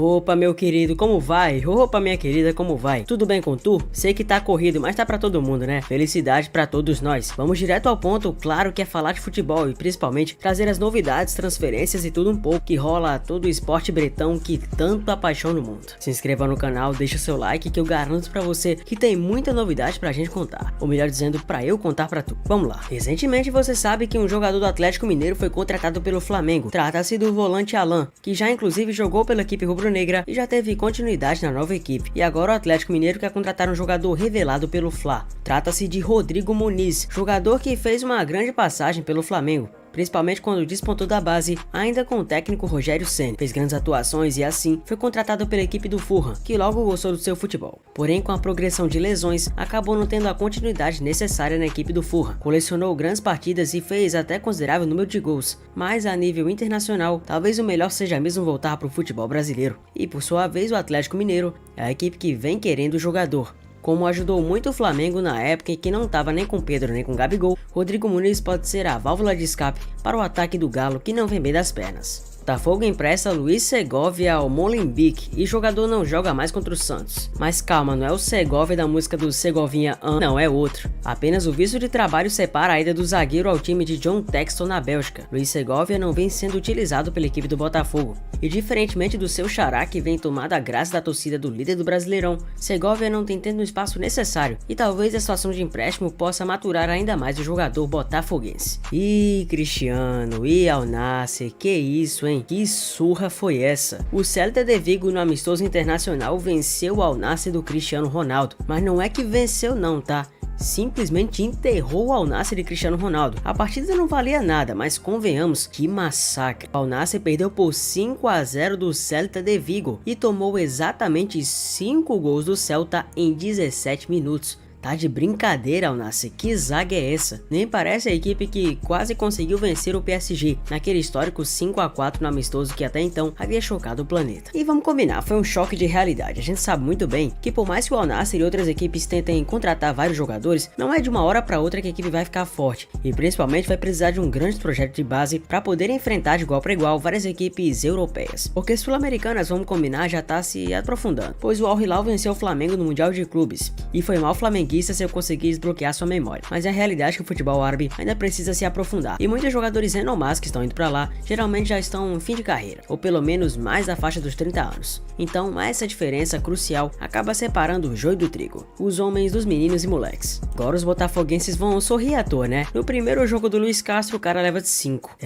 Opa, meu querido, como vai? Opa, minha querida, como vai? Tudo bem com tu? Sei que tá corrido, mas tá pra todo mundo, né? Felicidade pra todos nós. Vamos direto ao ponto, claro que é falar de futebol e principalmente trazer as novidades, transferências e tudo um pouco que rola todo o esporte bretão que tanto apaixona o mundo. Se inscreva no canal, deixa o seu like que eu garanto pra você que tem muita novidade pra gente contar. Ou melhor dizendo, pra eu contar pra tu. Vamos lá. Recentemente você sabe que um jogador do Atlético Mineiro foi contratado pelo Flamengo. Trata-se do volante Alan, que já inclusive jogou pela equipe rubro-negra e já teve continuidade na nova equipe. E agora o Atlético Mineiro quer contratar um jogador revelado pelo Fla. Trata-se de Rodrigo Muniz, jogador que fez uma grande passagem pelo Flamengo, principalmente quando despontou da base, ainda com o técnico Rogério Ceni. Fez grandes atuações e assim foi contratado pela equipe do Fulham, que logo gostou do seu futebol. Porém, com a progressão de lesões, acabou não tendo a continuidade necessária na equipe do Fulham. Colecionou grandes partidas e fez até considerável número de gols, mas a nível internacional, talvez o melhor seja mesmo voltar para o futebol brasileiro. E por sua vez, o Atlético Mineiro é a equipe que vem querendo o jogador. Como ajudou muito o Flamengo na época em que não estava nem com Pedro nem com Gabigol, Rodrigo Muniz pode ser a válvula de escape para o ataque do Galo, que não vem bem das pernas. Botafogo empresta Luiz Segovia ao Molenbeek e o jogador não joga mais contra o Santos. Mas calma, não é o Segovia da música do Segovinha, não, é outro. Apenas o visto de trabalho separa a ida do zagueiro ao time de John Textor na Bélgica. Luiz Segovia não vem sendo utilizado pela equipe do Botafogo. E diferentemente do seu xará que vem tomado a graça da torcida do líder do Brasileirão, Segovia não tem tendo o espaço necessário e talvez a situação de empréstimo possa maturar ainda mais o jogador botafoguense. Ih, Cristiano, Al Nassr, que isso, hein? Que surra foi essa? O Celta de Vigo no amistoso internacional venceu o Al Nassr do Cristiano Ronaldo, mas não é que venceu não, tá? Simplesmente enterrou o Al Nassr de Cristiano Ronaldo. A partida não valia nada, mas convenhamos, que massacre. O Al Nassr perdeu por 5-0 do Celta de Vigo e tomou exatamente 5 gols do Celta em 17 minutos. Tá de brincadeira, Al Nassr, que zaga é essa? Nem parece a equipe que quase conseguiu vencer o PSG, naquele histórico 5-4 no amistoso que até então havia chocado o planeta. E vamos combinar, foi um choque de realidade. A gente sabe muito bem que por mais que o Al Nassr e outras equipes tentem contratar vários jogadores, não é de uma hora para outra que a equipe vai ficar forte, e principalmente vai precisar de um grande projeto de base para poder enfrentar de igual para igual várias equipes europeias. Porque sul-americanas, vamos combinar, já tá se aprofundando, pois o Al Hilal venceu o Flamengo no Mundial de Clubes, e foi mal flamenguista se eu conseguir desbloquear sua memória. Mas é a realidade que o futebol árabe ainda precisa se aprofundar. E muitos jogadores renomados que estão indo pra lá, geralmente já estão em fim de carreira, ou pelo menos mais da faixa dos 30 anos. Então essa diferença crucial acaba separando o joio do trigo, os homens dos meninos e moleques. Agora os botafoguenses vão sorrir à toa, né? No primeiro jogo do Luiz Castro o cara leva de 5.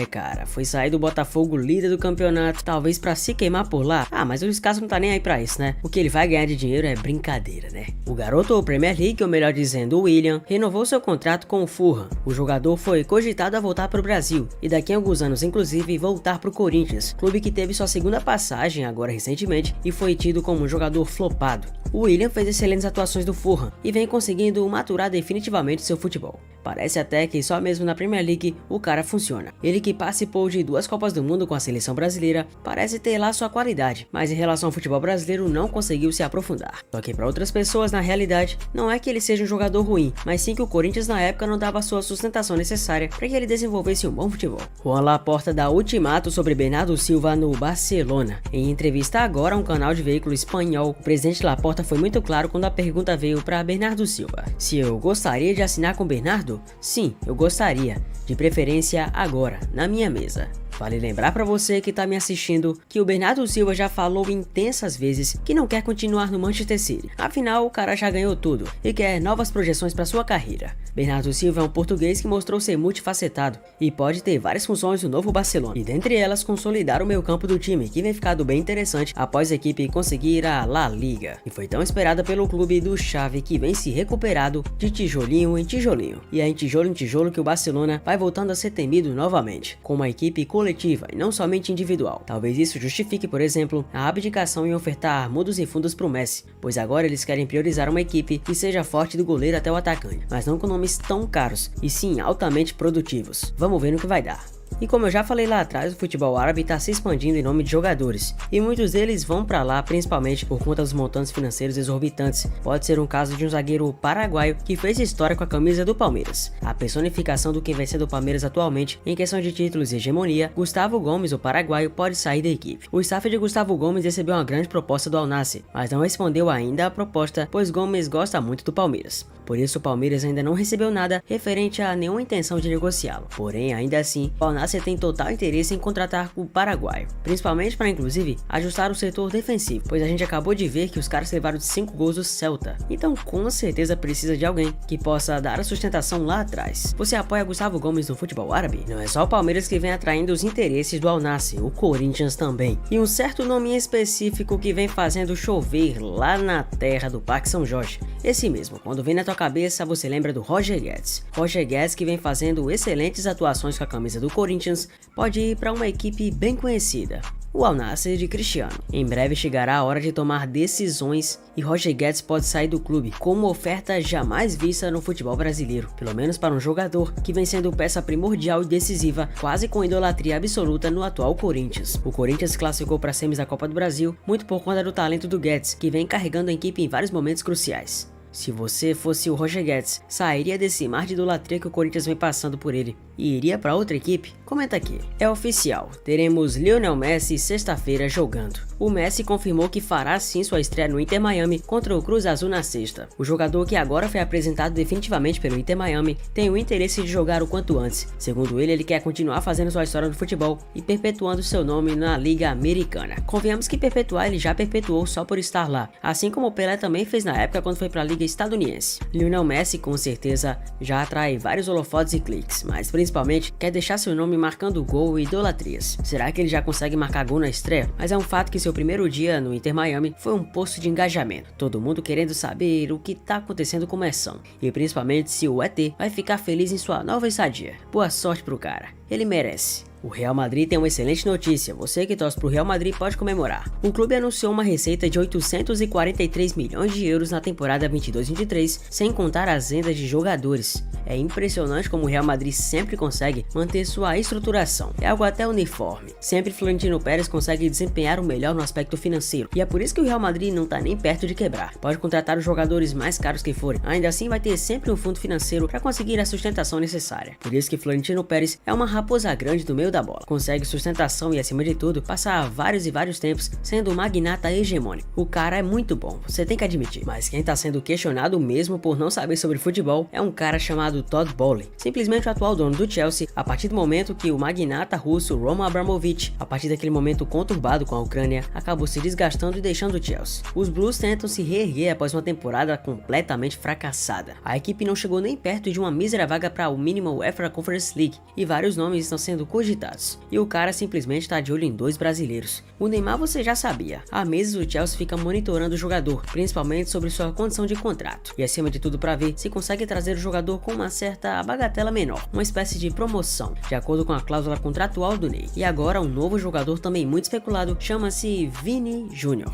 Cara, foi sair do Botafogo líder do campeonato, talvez pra se queimar por lá. Mas o Luiz Castro não tá nem aí pra isso, né? O que ele vai ganhar de dinheiro é brincadeira, né? O garoto ou Premier League, ou melhor dizendo o William, renovou seu contrato com o Fulham. O jogador foi cogitado a voltar para o Brasil e daqui a alguns anos inclusive voltar para o Corinthians, clube que teve sua segunda passagem agora recentemente e foi tido como um jogador flopado. O William fez excelentes atuações do Fulham e vem conseguindo maturar definitivamente seu futebol. Parece até que só mesmo na Premier League o cara funciona. Ele que participou de 2 Copas do Mundo com a seleção brasileira, parece ter lá sua qualidade, mas em relação ao futebol brasileiro não conseguiu se aprofundar. Só que para outras pessoas na realidade, não é que ele seja um jogador ruim, mas sim que o Corinthians na época não dava a sua sustentação necessária para que ele desenvolvesse um bom futebol. Juan Laporta dá ultimato sobre Bernardo Silva no Barcelona. Em entrevista agora a um canal de veículo espanhol, o presidente Laporta foi muito claro quando a pergunta veio para Bernardo Silva. Se eu gostaria de assinar com Bernardo? Sim, eu gostaria, de preferência agora, na minha mesa. Vale lembrar pra você que tá me assistindo que o Bernardo Silva já falou intensas vezes que não quer continuar no Manchester City. Afinal, o cara já ganhou tudo e quer novas projeções para sua carreira. Bernardo Silva é um português que mostrou ser multifacetado e pode ter várias funções no novo Barcelona, e dentre elas consolidar o meio-campo do time, que vem ficando bem interessante após a equipe conseguir a La Liga, e foi tão esperada pelo clube do Xavi, que vem se recuperado de tijolinho em tijolinho. E é em tijolo que o Barcelona vai voltando a ser temido novamente, com uma equipe coletiva e não somente individual. Talvez isso justifique, por exemplo, a abdicação em ofertar mundos e fundos pro Messi, pois agora eles querem priorizar uma equipe que seja forte do goleiro até o atacante, mas não com nomes tão caros, e sim altamente produtivos. Vamos ver no que vai dar. E como eu já falei lá atrás, o futebol árabe está se expandindo em nome de jogadores, e muitos deles vão para lá principalmente por conta dos montantes financeiros exorbitantes. Pode ser um caso de um zagueiro paraguaio que fez história com a camisa do Palmeiras, a personificação do que vem sendo o Palmeiras atualmente. Em questão de títulos e hegemonia, Gustavo Gomes, o paraguaio, pode sair da equipe. O staff de Gustavo Gomes recebeu uma grande proposta do Al Nassr, mas não respondeu ainda à proposta, pois Gomes gosta muito do Palmeiras. Por isso o Palmeiras ainda não recebeu nada referente a nenhuma intenção de negociá-lo. Porém, ainda assim, o Al Nassr tem total interesse em contratar o paraguaio, principalmente para inclusive ajustar o setor defensivo, pois a gente acabou de ver que os caras levaram 5 gols do Celta. Então com certeza precisa de alguém que possa dar a sustentação lá atrás. Você apoia Gustavo Gomes no futebol árabe? Não é só o Palmeiras que vem atraindo os interesses do Al Nassr, o Corinthians também. E um certo nome específico que vem fazendo chover lá na terra do Parque São Jorge. Esse mesmo, quando vem na tua cabeça você lembra do Roger Guedes. Roger Guedes, que vem fazendo excelentes atuações com a camisa do Corinthians, pode ir para uma equipe bem conhecida, o Al Nassr de Cristiano. Em breve chegará a hora de tomar decisões e Roger Guedes pode sair do clube com uma oferta jamais vista no futebol brasileiro, pelo menos para um jogador que vem sendo peça primordial e decisiva, quase com idolatria absoluta no atual Corinthians. O Corinthians se classificou para semis da Copa do Brasil muito por conta do talento do Guedes, que vem carregando a equipe em vários momentos cruciais. Se você fosse o Roger Guedes, sairia desse mar de idolatria que o Corinthians vem passando por ele e iria para outra equipe? Comenta aqui. É oficial, teremos Lionel Messi sexta-feira jogando. O Messi confirmou que fará sim sua estreia no Inter Miami contra o Cruz Azul na sexta. O jogador, que agora foi apresentado definitivamente pelo Inter Miami, tem o interesse de jogar o quanto antes. Segundo ele quer continuar fazendo sua história no futebol e perpetuando seu nome na Liga Americana. Convenhamos que perpetuar ele já perpetuou só por estar lá, assim como o Pelé também fez na época quando foi para a Liga Estadunidense. Lionel Messi com certeza já atrai vários holofotes e cliques, mas principalmente quer deixar seu nome marcando gol e idolatrias. Será que ele já consegue marcar gol na estreia? Mas é um fato que seu primeiro dia no Inter Miami foi um poço de engajamento, todo mundo querendo saber o que tá acontecendo com o Messão, e principalmente se o ET vai ficar feliz em sua nova estadia. Boa sorte pro cara, ele merece. O Real Madrid tem uma excelente notícia, você que torce pro Real Madrid pode comemorar. O clube anunciou uma receita de 843 milhões de euros na temporada 22-23, sem contar as vendas de jogadores. É impressionante como o Real Madrid sempre consegue manter sua estruturação, é algo até uniforme. Sempre Florentino Pérez consegue desempenhar o melhor no aspecto financeiro, e é por isso que o Real Madrid não tá nem perto de quebrar. Pode contratar os jogadores mais caros que forem, ainda assim vai ter sempre um fundo financeiro para conseguir a sustentação necessária. Por isso que Florentino Pérez é uma raposa grande do meio da bola, consegue sustentação e, acima de tudo, passar vários e vários tempos sendo um magnata hegemônico. O cara é muito bom, você tem que admitir. Mas quem tá sendo questionado mesmo por não saber sobre futebol é um cara chamado Todd Bowley, simplesmente o atual dono do Chelsea, a partir do momento que o magnata russo Roman Abramovich, a partir daquele momento conturbado com a Ucrânia, acabou se desgastando e deixando o Chelsea. Os Blues tentam se reerguer após uma temporada completamente fracassada. A equipe não chegou nem perto de uma mísera vaga para o mínimo UEFA Conference League, e vários nomes estão sendo cogitados. E o cara simplesmente tá de olho em 2 brasileiros. O Neymar você já sabia. Há meses o Chelsea fica monitorando o jogador, principalmente sobre sua condição de contrato, e acima de tudo para ver se consegue trazer o jogador com uma certa bagatela menor, uma espécie de promoção, de acordo com a cláusula contratual do Ney. E agora um novo jogador também muito especulado, chama-se Vini Júnior.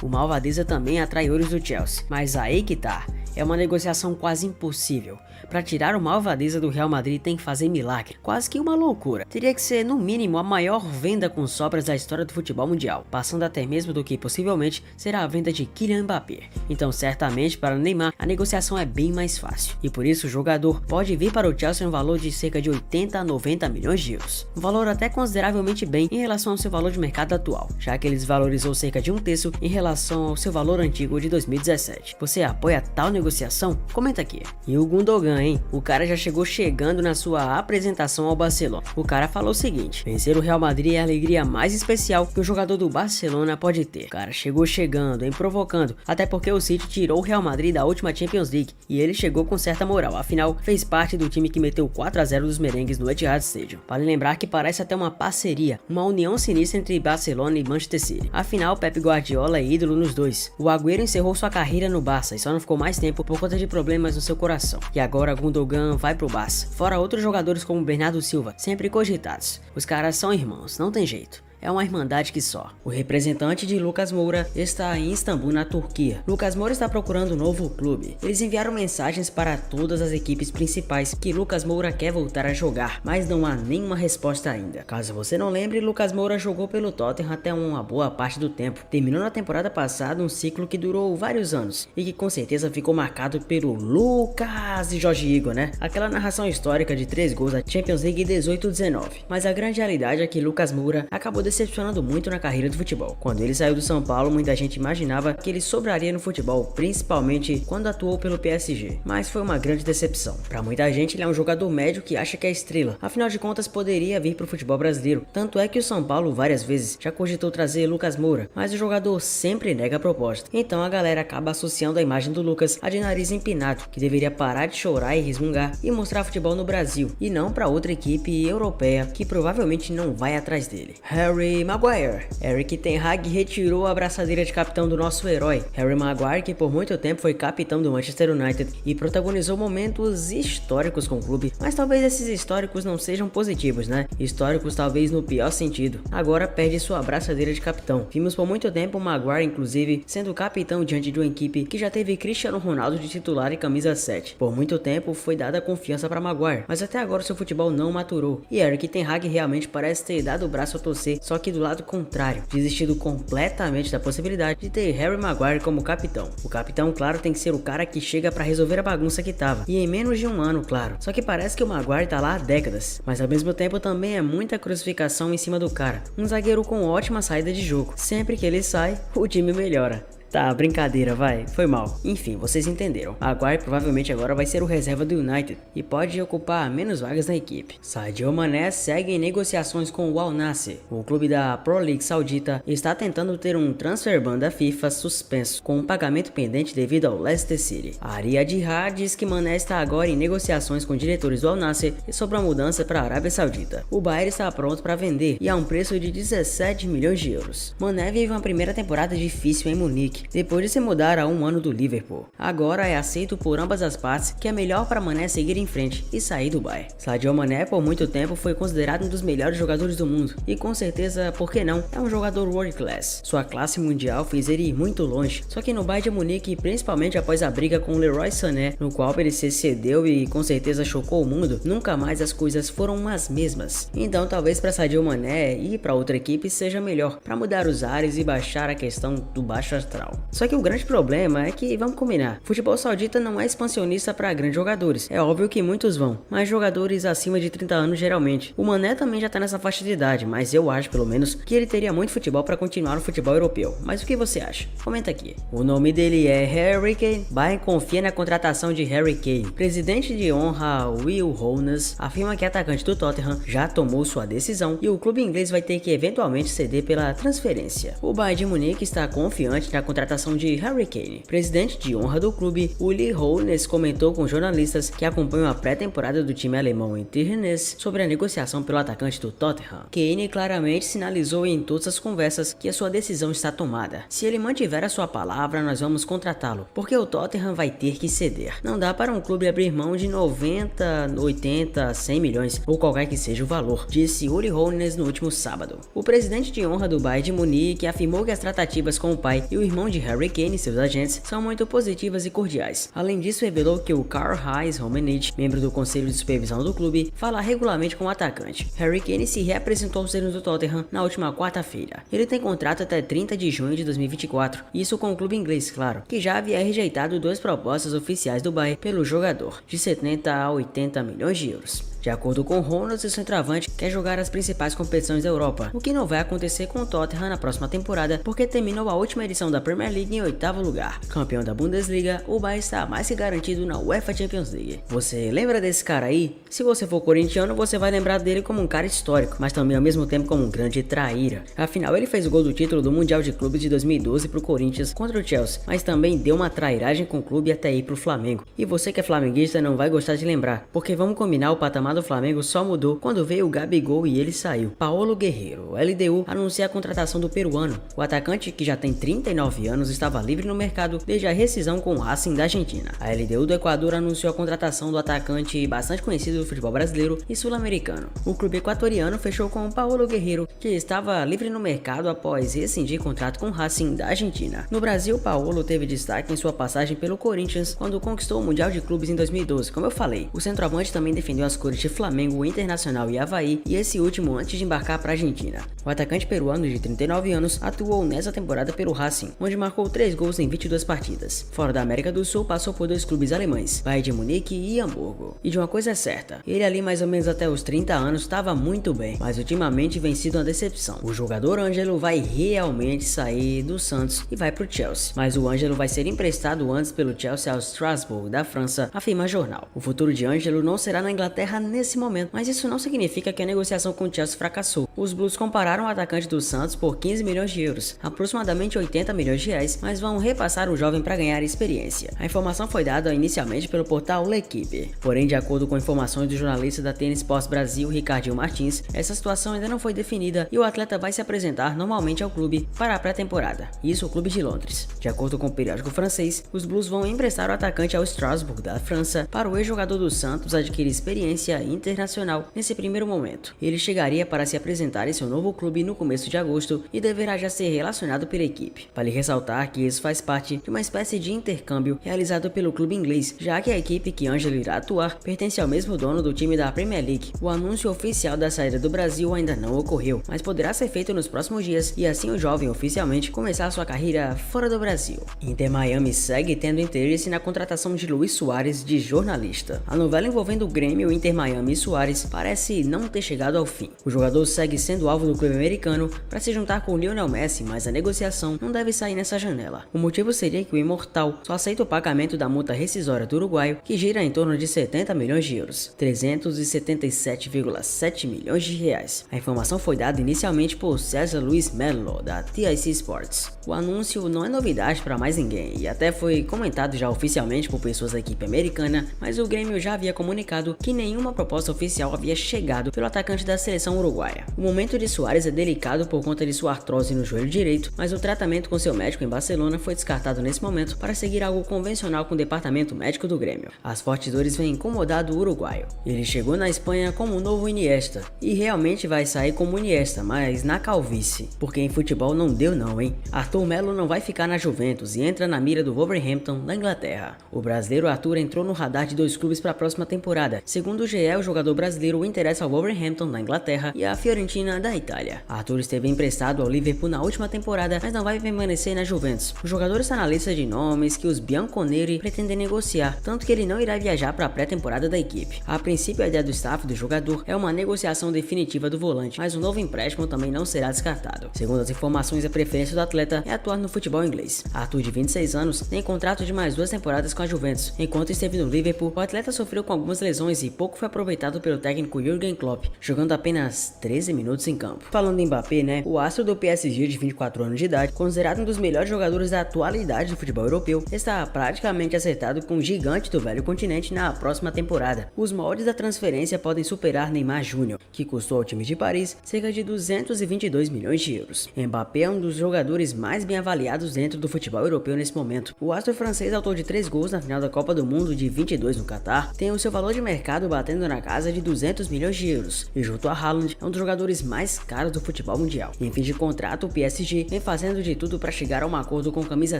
O Malvadeza também atrai olhos do Chelsea, mas aí que tá. É uma negociação quase impossível. Para tirar o Malvadeza do Real Madrid tem que fazer milagre, quase que uma loucura. Teria que ser no mínimo a maior venda com sobras da história do futebol mundial, passando até mesmo do que possivelmente será a venda de Kylian Mbappé. Então certamente para Neymar a negociação é bem mais fácil, e por isso o jogador pode vir para o Chelsea um valor de cerca de 80 a 90 milhões de euros. Um valor até consideravelmente bem em relação ao seu valor de mercado atual, já que ele desvalorizou cerca de 1/3 em relação ao seu valor antigo de 2017. Você apoia tal negociação? Comenta aqui. E o Gundogan, hein? O cara já chegando na sua apresentação ao Barcelona. O cara falou o seguinte: vencer o Real Madrid é a alegria mais especial que o jogador do Barcelona pode ter. O cara chegou chegando, hein, provocando, até porque o City tirou o Real Madrid da última Champions League e ele chegou com certa moral, afinal fez parte do time que meteu 4-0 dos merengues no Etihad Stadium. Vale lembrar que parece até uma parceria, uma união sinistra entre Barcelona e Manchester City. Afinal, Pep Guardiola é ídolo nos dois. O Agüero encerrou sua carreira no Barça e só não ficou mais tempo por conta de problemas no seu coração. E agora Gundogan vai pro Barça. Fora outros jogadores como Bernardo Silva, sempre cogitados. Os caras são irmãos, não tem jeito. é uma irmandade que só. O representante de Lucas Moura está em Istambul, na Turquia. Lucas Moura está procurando um novo clube. Eles enviaram mensagens para todas as equipes principais que Lucas Moura quer voltar a jogar, mas não há nenhuma resposta ainda. Caso você não lembre, Lucas Moura jogou pelo Tottenham até uma boa parte do tempo. Terminou na temporada passada um ciclo que durou vários anos e que com certeza ficou marcado pelo Lucas e Jorge Igor, né? Aquela narração histórica de 3 gols da Champions League 18-19. Mas a grande realidade é que Lucas Moura acabou decepcionando muito na carreira do futebol. Quando ele saiu do São Paulo, muita gente imaginava que ele sobraria no futebol, principalmente quando atuou pelo PSG. Mas foi uma grande decepção. Para muita gente, ele é um jogador médio que acha que é estrela. Afinal de contas, poderia vir para o futebol brasileiro. Tanto é que o São Paulo várias vezes já cogitou trazer Lucas Moura, mas o jogador sempre nega a proposta. Então a galera acaba associando a imagem do Lucas a de nariz empinado, que deveria parar de chorar e resmungar e mostrar futebol no Brasil, e não para outra equipe europeia que provavelmente não vai atrás dele. Harry Maguire. Erik ten Hag retirou a abraçadeira de capitão do nosso herói. Harry Maguire, que por muito tempo foi capitão do Manchester United e protagonizou momentos históricos com o clube, mas talvez esses históricos não sejam positivos, né? Históricos talvez no pior sentido. Agora perde sua abraçadeira de capitão. Vimos por muito tempo o Maguire, inclusive, sendo capitão diante de uma equipe que já teve Cristiano Ronaldo de titular e camisa 7. Por muito tempo foi dada confiança para Maguire, mas até agora seu futebol não maturou. E Erik ten Hag realmente parece ter dado o braço a torcer, só que do lado contrário, desistido completamente da possibilidade de ter Harry Maguire como capitão. O capitão, claro, tem que ser o cara que chega para resolver a bagunça que tava, e em menos de um ano, claro. Só que parece que o Maguire tá lá há décadas, mas ao mesmo tempo também é muita crucificação em cima do cara. Um zagueiro com ótima saída de jogo. Sempre que ele sai, o time melhora. Tá, brincadeira, vai, foi mal. Enfim, vocês entenderam. Maguire provavelmente agora vai ser o reserva do United e pode ocupar menos vagas na equipe. Sadio Mané segue em negociações com o Al Nassr. O clube da Pro League Saudita está tentando ter um transfer ban da FIFA suspenso, com um pagamento pendente devido ao Leicester City. A Riyadh diz que Mané está agora em negociações com diretores do Al Nassr sobre a mudança para a Arábia Saudita. O Bayern está pronto para vender e a um preço de 17 milhões de euros. Mané vive uma primeira temporada difícil em Munique, depois de se mudar a um ano do Liverpool. Agora é aceito por ambas as partes que é melhor para Mané seguir em frente e sair do Bayern. Sadio Mané por muito tempo foi considerado um dos melhores jogadores do mundo e com certeza, por que não, é um jogador world class. Sua classe mundial fez ele ir muito longe, só que no Bayern de Munique, principalmente após a briga com Leroy Sané, no qual ele se excedeu e com certeza chocou o mundo, nunca mais as coisas foram as mesmas. Então talvez para Sadio Mané ir para outra equipe seja melhor, para mudar os ares e baixar a questão do baixo astral. Só que o grande problema é que, vamos combinar, futebol saudita não é expansionista para grandes jogadores. É óbvio que muitos vão, mas jogadores acima de 30 anos geralmente. O Mané também já tá nessa faixa de idade, mas eu acho pelo menos que ele teria muito futebol para continuar no futebol europeu. Mas o que você acha? Comenta aqui. O nome dele é Harry Kane. Bayern confia na contratação de Harry Kane. Presidente de honra Will Hoeneß afirma que o atacante do Tottenham já tomou sua decisão e o clube inglês vai ter que eventualmente ceder pela transferência. O Bayern de Munique está confiante na contratação de Harry Kane. Presidente de honra do clube, Uli Hoeneß comentou com jornalistas que acompanham a pré-temporada do time alemão em Rennes sobre a negociação pelo atacante do Tottenham. Kane claramente sinalizou em todas as conversas que a sua decisão está tomada. Se ele mantiver a sua palavra, nós vamos contratá-lo, porque o Tottenham vai ter que ceder. Não dá para um clube abrir mão de 90, 80, 100 milhões ou qualquer que seja o valor, disse Uli Hoeneß no último sábado. O presidente de honra do Bayern de Munique afirmou que as tratativas com o pai e o irmão de Harry Kane e seus agentes são muito positivas e cordiais. Além disso, revelou que o Karl-Heinz Rummenigge, membro do conselho de supervisão do clube, fala regularmente com o atacante. Harry Kane se reapresentou aos treinos do Tottenham na última quarta-feira. Ele tem contrato até 30 de junho de 2024, isso com o clube inglês, claro, que já havia rejeitado 2 propostas oficiais do Bayern pelo jogador, de 70 a 80 milhões de euros. De acordo com Hoeneß, o centroavante quer jogar as principais competições da Europa, o que não vai acontecer com o Tottenham na próxima temporada, porque terminou a última edição da Premier League em 8º lugar. Campeão da Bundesliga, o Bayern está mais que garantido na UEFA Champions League. Você lembra desse cara aí? Se você for corintiano, você vai lembrar dele como um cara histórico, mas também ao mesmo tempo como um grande traíra. Afinal, ele fez o gol do título do Mundial de Clubes de 2012 pro Corinthians contra o Chelsea, mas também deu uma trairagem com o clube até ir pro Flamengo. E você que é flamenguista não vai gostar de lembrar, porque vamos combinar o patamar patamar do Flamengo só mudou quando veio o Gabigol e ele saiu. Paulo Guerreiro, o LDU, anuncia a contratação do peruano. O atacante, que já tem 39 anos, estava livre no mercado desde a rescisão com o Racing da Argentina. A LDU do Equador anunciou a contratação do atacante bastante conhecido do futebol brasileiro e sul-americano. O clube equatoriano fechou com o Paulo Guerreiro, que estava livre no mercado após rescindir contrato com o Racing da Argentina. No Brasil, Paulo teve destaque em sua passagem pelo Corinthians quando conquistou o Mundial de Clubes em 2012. Como eu falei, o centroavante também defendeu as cores de Flamengo, Internacional e Avaí, e esse último antes de embarcar para a Argentina. O atacante peruano de 39 anos atuou nessa temporada pelo Racing, onde marcou 3 gols em 22 partidas. Fora da América do Sul, passou por 2 clubes alemães, Bayern de Munique e Hamburgo. E de uma coisa é certa, ele ali mais ou menos até os 30 anos estava muito bem, mas ultimamente vem sido uma decepção. O jogador Ângelo vai realmente sair do Santos e vai pro Chelsea, mas o Ângelo vai ser emprestado antes pelo Chelsea ao Strasbourg da França, afirma o jornal. O futuro de Ângelo não será na Inglaterra nesse momento, mas isso não significa que a negociação com o Chelsea fracassou. Os Blues compararam o atacante do Santos por 15 milhões de euros, aproximadamente 80 milhões de reais, mas vão repassar o jovem para ganhar experiência. A informação foi dada inicialmente pelo portal L'Equipe, porém, de acordo com informações do jornalista da TN Sports Brasil, Ricardinho Martins, essa situação ainda não foi definida e o atleta vai se apresentar normalmente ao clube para a pré-temporada, isso o clube de Londres. De acordo com o periódico francês, os Blues vão emprestar o atacante ao Strasbourg da França para o ex-jogador do Santos adquirir experiência internacional nesse primeiro momento. Ele chegaria para se apresentar em seu novo clube no começo de agosto e deverá já ser relacionado pela equipe. Vale ressaltar que isso faz parte de uma espécie de intercâmbio realizado pelo clube inglês, já que a equipe que Ângelo irá atuar pertence ao mesmo dono do time da Premier League. O anúncio oficial da saída do Brasil ainda não ocorreu, mas poderá ser feito nos próximos dias e assim o jovem oficialmente começar sua carreira fora do Brasil. Inter Miami segue tendo interesse na contratação de Luis Suárez de jornalista. A novela envolvendo o Grêmio, Inter Miami e Suárez parece não ter chegado ao fim. O jogador segue sendo alvo do clube americano para se juntar com Lionel Messi, mas a negociação não deve sair nessa janela. O motivo seria que o imortal só aceita o pagamento da multa rescisória do uruguaio, que gira em torno de 70 milhões de euros, 377,7 milhões de reais. A informação foi dada inicialmente por César Luiz Melo, da TIC Sports. O anúncio não é novidade para mais ninguém e até foi comentado já oficialmente por pessoas da equipe americana, mas o Grêmio já havia comunicado que nenhuma proposta oficial havia chegado pelo atacante da seleção uruguaia. O momento de Suárez é delicado por conta de sua artrose no joelho direito, mas o tratamento com seu médico em Barcelona foi descartado nesse momento para seguir algo convencional com o departamento médico do Grêmio. As fortes dores vêm incomodar o uruguaio. Ele chegou na Espanha como o novo Iniesta e realmente vai sair como Iniesta, mas na calvície, porque em futebol não deu não, hein? Arthur Melo não vai ficar na Juventus e entra na mira do Wolverhampton da Inglaterra. O brasileiro Arthur entrou no radar de 2 clubes para a próxima temporada. Segundo o GE, o jogador brasileiro interessa ao Wolverhampton da Inglaterra e à Fiorentina da Itália. Arthur esteve emprestado ao Liverpool na última temporada, mas não vai permanecer na Juventus. O jogador está na lista de nomes que os bianconeri pretendem negociar, tanto que ele não irá viajar para a pré-temporada da equipe. A princípio, a ideia do staff do jogador é uma negociação definitiva do volante, mas um novo empréstimo também não será descartado. Segundo as informações, a preferência do atleta é atuar no futebol inglês. Arthur, de 26 anos, tem contrato de mais 2 temporadas com a Juventus. Enquanto esteve no Liverpool, o atleta sofreu com algumas lesões e pouco foi aproveitado pelo técnico Jürgen Klopp, jogando apenas 13 minutos em campo. Falando em Mbappé, né? O astro do PSG de 24 anos de idade, considerado um dos melhores jogadores da atualidade do futebol europeu, está praticamente acertado com o gigante do velho continente na próxima temporada. Os moldes da transferência podem superar Neymar Júnior, que custou ao time de Paris cerca de 222 milhões de euros. Mbappé é um dos jogadores mais bem avaliados dentro do futebol europeu nesse momento. O astro francês, autor de 3 gols na final da Copa do Mundo de 22 no Catar, tem o seu valor de mercado batendo na casa de 200 milhões de euros e junto a Haaland é um dos jogadores mais caros do futebol mundial. Em fim de contrato, o PSG vem fazendo de tudo para chegar a um acordo com o camisa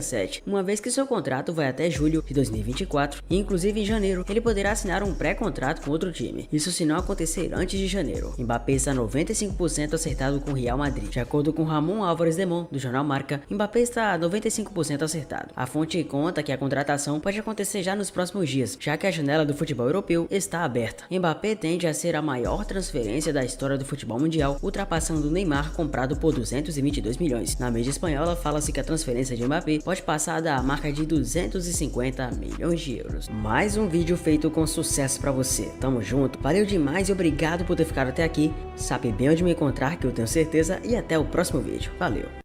7, uma vez que seu contrato vai até julho de 2024 e inclusive em janeiro ele poderá assinar um pré-contrato com outro time, isso se não acontecer antes de janeiro. Mbappé está 95% acertado com o Real Madrid. De acordo com Ramon Álvares Demon, do jornal Marca, Mbappé está 95% acertado. A fonte conta que a contratação pode acontecer já nos próximos dias, já que a janela do futebol europeu está aberta. Mbappé tende a ser a maior transferência da história do futebol mundial, ultrapassando o Neymar, comprado por 222 milhões. Na mídia espanhola, fala-se que a transferência de Mbappé pode passar da marca de 250 milhões de euros. Mais um vídeo feito com sucesso pra você. Tamo junto, valeu demais e obrigado por ter ficado até aqui. Sabe bem onde me encontrar, que eu tenho certeza, e até o próximo vídeo. Valeu!